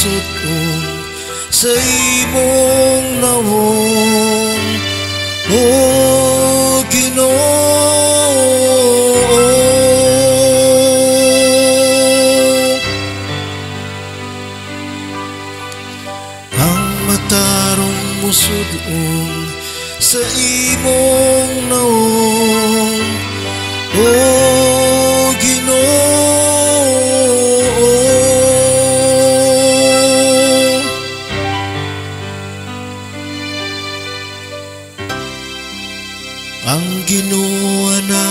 musud-on sa imong nawong, o Ginoo. Ang matarong musud-on sa imong nawong, o Ginoo. Ang Ginoo na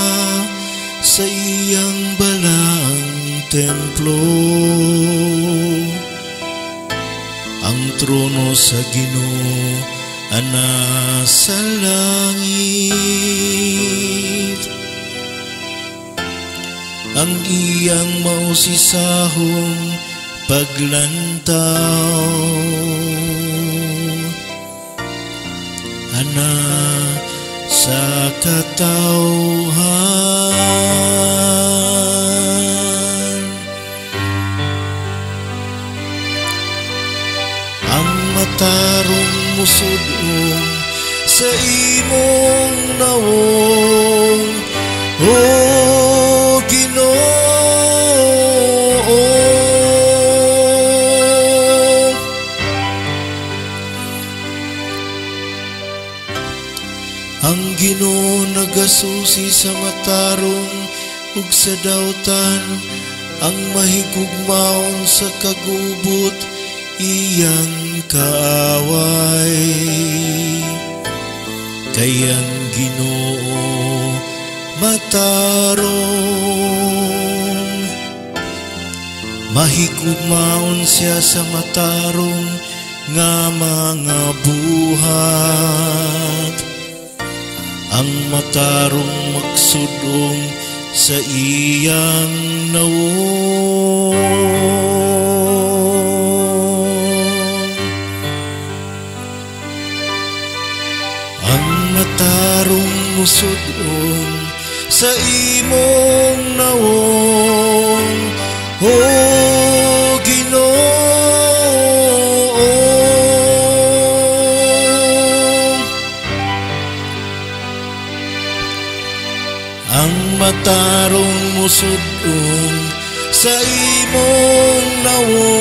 sa iyang balang templo, ang trono sa Ginoo ana sa langit. Ang iyang mausisahong paglantaw ana sa katawhan. Ang matarong musud-on sa imong nawong, o Ginoo. Ang Ginoo nagasusi sa matarong ug sa dawtan, ang mahigugmaon sa kagubot iyang kaaway. Kay ang Ginoo matarong, mahigugmaon siya sa matarong nga mga buhat. Ang matarong magsudong sa iyang nawong. Ang matarong musudon sa imong nawong, o Ginoo. Ang matarong musudon sa imong nawong,